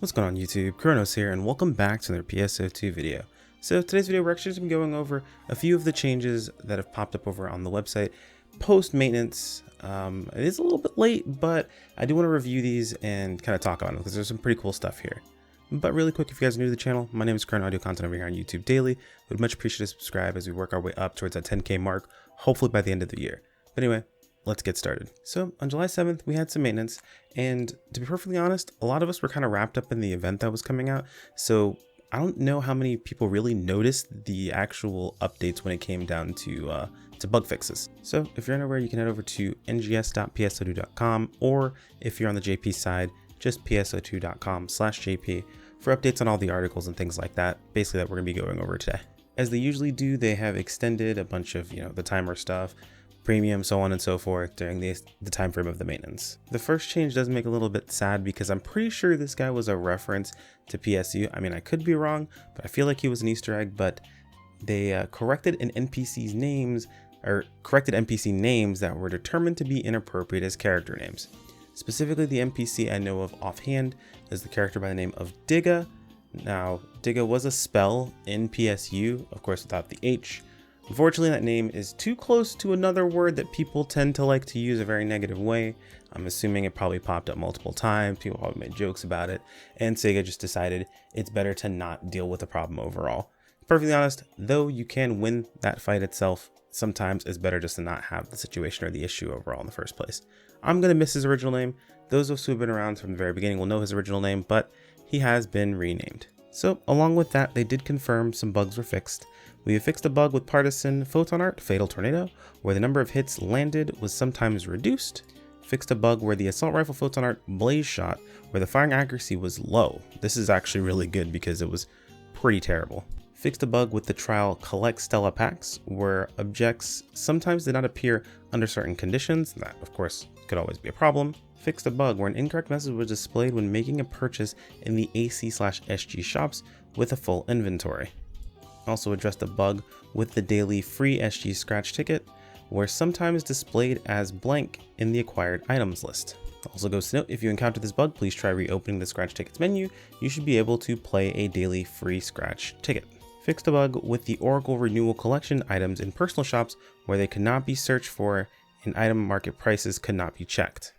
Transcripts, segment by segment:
What's going on YouTube? Kronos here and welcome back to another PSO2 video. So today's video we're actually going to be going over a few of the changes that have popped up over on the website post maintenance. It is a little bit late, but I do want to review these and kind of talk about them because there's some pretty cool stuff here. But really quick, if you guys are new to the channel, my name is Kronos, audio content over here on YouTube daily. Would much appreciate a subscribe as we work our way up towards that 10K mark, hopefully by the end of the year. But anyway, let's get started. So on July 7th, we had some maintenance, and to be perfectly honest, a lot of us were kind of wrapped up in the event that was coming out. So I don't know how many people really noticed the actual updates when it came down to bug fixes. So if you're unaware, you can head over to ngs.pso2.com, or if you're on the JP side, just pso2.com/JP for updates on all the articles and things like that, basically that we're gonna be going over today. As they usually do, they have extended a bunch of, the timer stuff, premium, so on and so forth during the time frame of the maintenance. The first change does make a little bit sad because I'm pretty sure this guy was a reference to PSU. I mean, I could be wrong, but I feel like he was an Easter egg, but they corrected NPC names that were determined to be inappropriate as character names. Specifically, the NPC I know of offhand is the character by the name of Digga. Now, Digga was a spell in PSU, of course without the H. Unfortunately, that name is too close to another word that people tend to like to use a very negative way. I'm assuming it probably popped up multiple times, people probably made jokes about it, and Sega just decided it's better to not deal with the problem overall. Perfectly honest, though you can win that fight itself, sometimes it's better just to not have the situation or the issue overall in the first place. I'm going to miss his original name. Those of us who have been around from the very beginning will know his original name, but he has been renamed. So along with that, they did confirm some bugs were fixed. We have fixed a bug with partisan photon art, Fatal Tornado, where the number of hits landed was sometimes reduced. Fixed a bug where the assault rifle photon art Blaze Shot, where the firing accuracy was low. This is actually really good because it was pretty terrible. Fixed a bug with the trial Collect Stella Packs, where objects sometimes did not appear under certain conditions. That, of course, could always be a problem. Fixed a bug where an incorrect message was displayed when making a purchase in the AC/SG shops with a full inventory. Also addressed a bug with the daily free SG scratch ticket, where sometimes displayed as blank in the acquired items list. Also goes to note, if you encounter this bug, please try reopening the scratch tickets menu. You should be able to play a daily free scratch ticket. Fixed a bug with the Oracle Renewal Collection items in personal shops where they could not be searched for and item market prices could not be checked.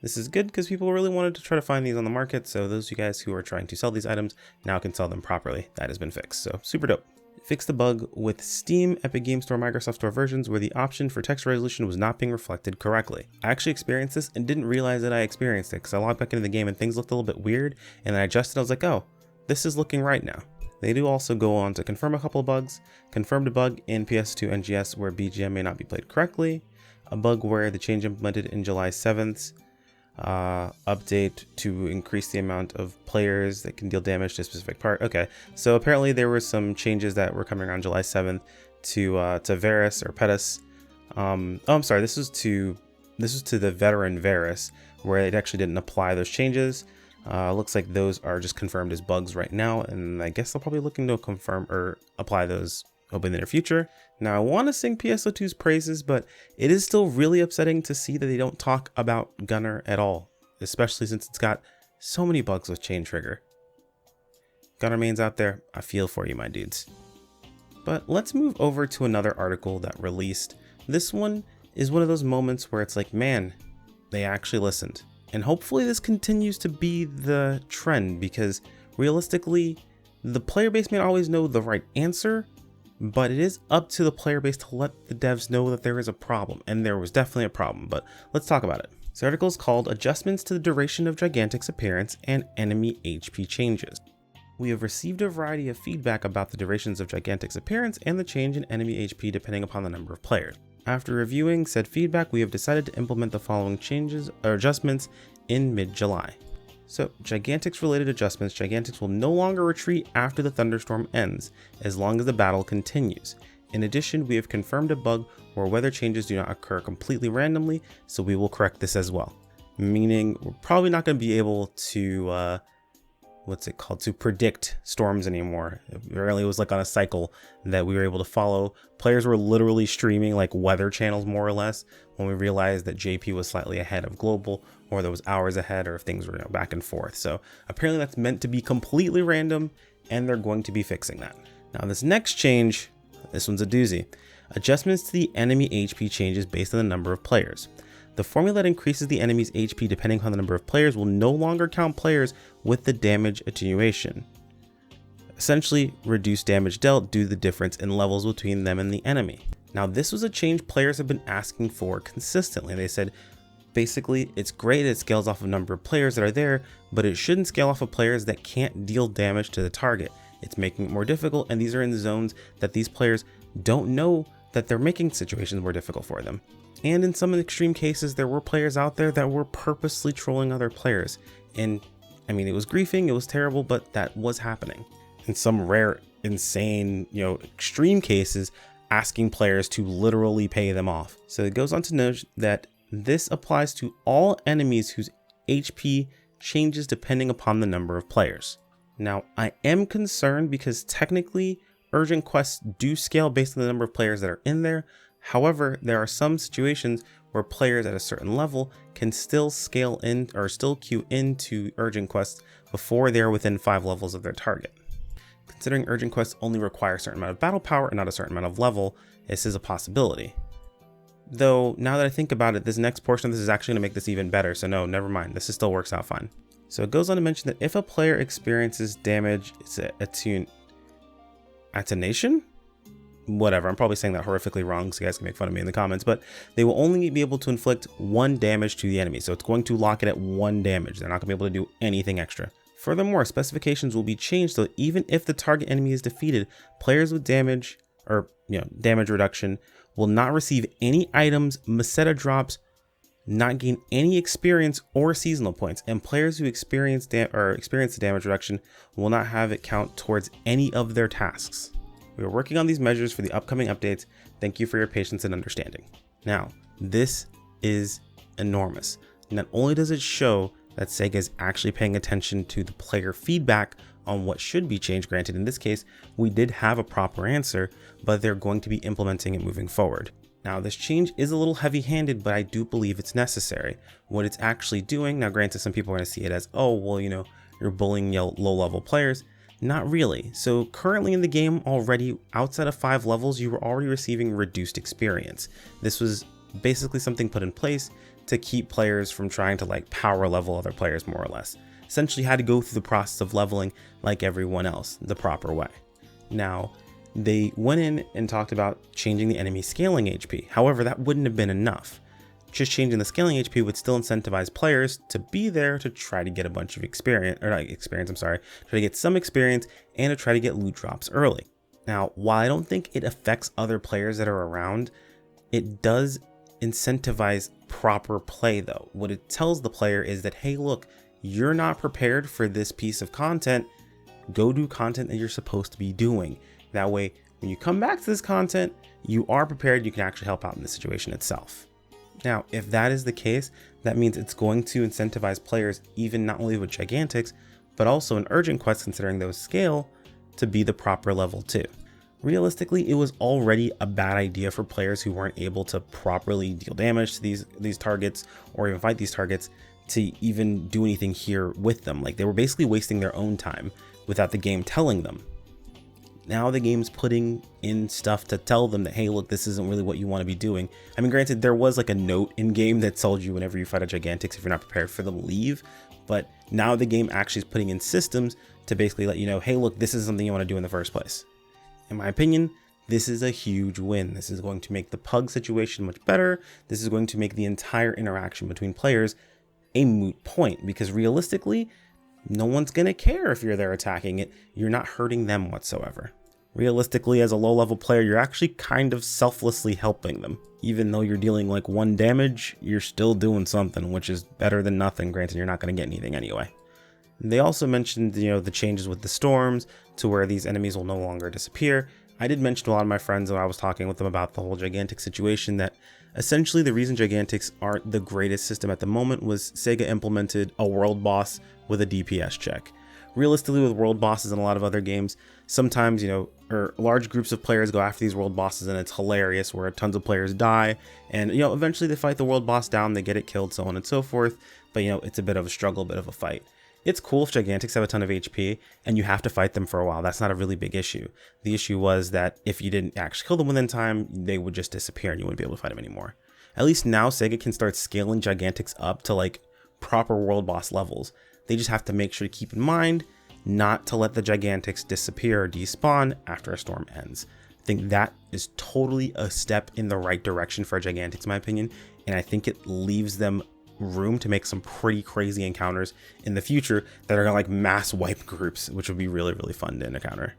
This is good because people really wanted to try to find these on the market, so those of you guys who are trying to sell these items now can sell them properly. That has been fixed, so super dope. Fixed the bug with Steam, Epic Games Store, Microsoft Store versions where the option for text resolution was not being reflected correctly. I actually experienced this and didn't realize that I experienced it because I logged back into the game and things looked a little bit weird, and then I adjusted. I was like, oh, this is looking right now. They do also go on to confirm a couple of bugs. Confirmed a bug in PS2 NGS where BGM may not be played correctly. A bug where the change implemented in July 7th update to increase the amount of players that can deal damage to a specific part. Okay, so apparently there were some changes that were coming around July 7th to Varus or Pettis. I'm sorry, this was to the veteran Varus, where it actually didn't apply those changes. Looks like those are just confirmed as bugs right now, and I guess they're probably looking to confirm or apply those hoping in the near future. Now, I want to sing PSO2's praises, but it is still really upsetting to see that they don't talk about Gunner at all, especially since it's got so many bugs with Chain Trigger. Gunner mains out there, I feel for you, my dudes. But let's move over to another article that released. This one is one of those moments where it's like, man, they actually listened. And hopefully this continues to be the trend, because realistically, the player base may not always know the right answer, but it is up to the player base to let the devs know that there is a problem, and there was definitely a problem, but let's talk about it. This article is called Adjustments to the Duration of Gigantic's Appearance and Enemy HP Changes. We have received a variety of feedback about the durations of Gigantic's appearance and the change in enemy HP depending upon the number of players. After reviewing said feedback, we have decided to implement the following changes or adjustments in mid-July. So, Gigantic's related adjustments. Gigantic's will no longer retreat after the thunderstorm ends, as long as the battle continues. In addition, we have confirmed a bug where weather changes do not occur completely randomly, so we will correct this as well. Meaning, we're probably not going to be able to, to predict storms anymore. Apparently it was like on a cycle that we were able to follow. Players were literally streaming like weather channels more or less when we realized that JP was slightly ahead of global or that was hours ahead, or if things were back and forth. So apparently that's meant to be completely random, and they're going to be fixing that. Now this next change, this one's a doozy. Adjustments to the enemy HP changes based on the number of players. The formula that increases the enemy's HP depending on the number of players will no longer count players with the damage attenuation. Essentially, reduce damage dealt due to the difference in levels between them and the enemy. Now this was a change players have been asking for consistently. They said, basically, it's great it scales off of number of players that are there, but it shouldn't scale off of players that can't deal damage to the target. It's making it more difficult, and these are in zones that these players don't know that they're making situations more difficult for them. And in some extreme cases, there were players out there that were purposely trolling other players. And I mean, it was griefing, it was terrible, but that was happening. In some rare, insane, extreme cases, asking players to literally pay them off. So it goes on to note that this applies to all enemies whose HP changes depending upon the number of players. Now, I am concerned because technically urgent quests do scale based on the number of players that are in there. However, there are some situations where players at a certain level can still scale in or still queue into urgent quests before they're within 5 levels of their target. Considering urgent quests only require a certain amount of battle power and not a certain amount of level, this is a possibility. Though, now that I think about it, this next portion of this is actually going to make this even better, so no, never mind, this still works out fine. So it goes on to mention that if a player experiences damage, it's attenuation? Whatever, I'm probably saying that horrifically wrong, so you guys can make fun of me in the comments, but they will only be able to inflict 1 damage to the enemy, so it's going to lock it at 1 damage. They're not going to be able to do anything extra. Furthermore, specifications will be changed so that even if the target enemy is defeated, players with damage, or damage reduction, will not receive any items, Meseta drops, not gain any experience or seasonal points, and players who experience the damage reduction will not have it count towards any of their tasks. We are working on these measures for the upcoming updates. Thank you for your patience and understanding. Now, this is enormous. Not only does it show that Sega is actually paying attention to the player feedback on what should be changed. Granted, in this case, we did have a proper answer, but they're going to be implementing it moving forward. Now, this change is a little heavy-handed, but I do believe it's necessary. What it's actually doing, now granted, some people are going to see it as, oh, well, you're bullying low-level players. Not really. So currently in the game already, outside of 5 levels, you were already receiving reduced experience. This was basically something put in place to keep players from trying to power level other players more or less. Essentially had to go through the process of leveling like everyone else the proper way. Now, they went in and talked about changing the enemy scaling HP. However, that wouldn't have been enough. Just changing the scaling HP would still incentivize players to be there to try to get a bunch of try to get some experience and to try to get loot drops early. Now, while I don't think it affects other players that are around, it does incentivize proper play though. What it tells the player is that, hey, look, you're not prepared for this piece of content. Go do content that you're supposed to be doing. That way, when you come back to this content, you are prepared, you can actually help out in the situation itself. Now, if that is the case, that means it's going to incentivize players, even not only with Gigantics, but also in urgent quests, considering those scale, to be the proper level too. Realistically, it was already a bad idea for players who weren't able to properly deal damage to these targets or even fight these targets to even do anything here with them. They were basically wasting their own time without the game telling them. Now the game's putting in stuff to tell them that, hey, look, this isn't really what you want to be doing. I mean, granted, there was a note in game that told you whenever you fight a Gigantics, if you're not prepared for them, leave. But now the game actually is putting in systems to basically let you know, hey, look, this is something you want to do in the first place. In my opinion, this is a huge win. This is going to make the pug situation much better. This is going to make the entire interaction between players a moot point, because realistically, no one's going to care if you're there attacking it. You're not hurting them whatsoever. Realistically, as a low-level player, you're actually kind of selflessly helping them. Even though you're dealing 1 damage, you're still doing something, which is better than nothing. Granted, you're not going to get anything anyway. They also mentioned, the changes with the storms to where these enemies will no longer disappear. I did mention to a lot of my friends when I was talking with them about the whole Gigantic situation that essentially the reason Gigantics aren't the greatest system at the moment was Sega implemented a world boss with a DPS check. Realistically, with world bosses in a lot of other games, sometimes, or large groups of players go after these world bosses and it's hilarious where tons of players die and, eventually they fight the world boss down, they get it killed, so on and so forth. but you know, it's a bit of a struggle, a bit of a fight. It's cool if Gigantics have a ton of HP and you have to fight them for a while. That's not a really big issue. The issue was that if you didn't actually kill them within time, they would just disappear and you wouldn't be able to fight them anymore. At least now Sega can start scaling Gigantics up to like proper world boss levels. They just have to make sure to keep in mind not to let the Gigantics disappear or despawn after a storm ends. I think that is totally a step in the right direction for Gigantics, in my opinion, and I think it leaves them room to make some pretty crazy encounters in the future that are gonna like mass wipe groups, which would be really, really fun to encounter.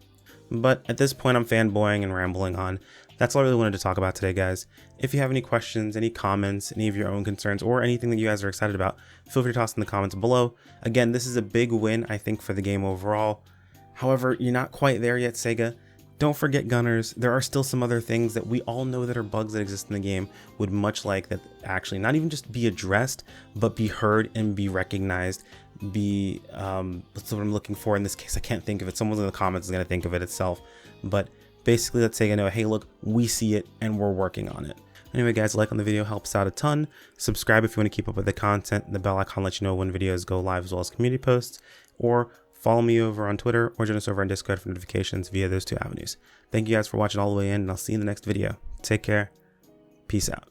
But at this point, I'm fanboying and rambling on. That's all I really wanted to talk about today, guys. If you have any questions, any comments, any of your own concerns, or anything that you guys are excited about, feel free to toss in the comments below. Again, this is a big win, I think, for the game overall. However, you're not quite there yet, Sega. Don't forget, Gunners, there are still some other things that we all know that are bugs that exist in the game, would much like that actually not even just be addressed, but be heard and be recognized. That's what I'm looking for in this case. I can't think of it. Someone in the comments is going to think of it itself. But basically, let's say, you know, hey, look, we see it and we're working on it. Anyway, guys, like on the video helps out a ton. Subscribe if you want to keep up with the content. The bell icon lets you know when videos go live, as well as community posts. Or follow me over on Twitter or join us over on Discord for notifications via those two avenues. Thank you guys for watching all the way in, and I'll see you in the next video. Take care. Peace out.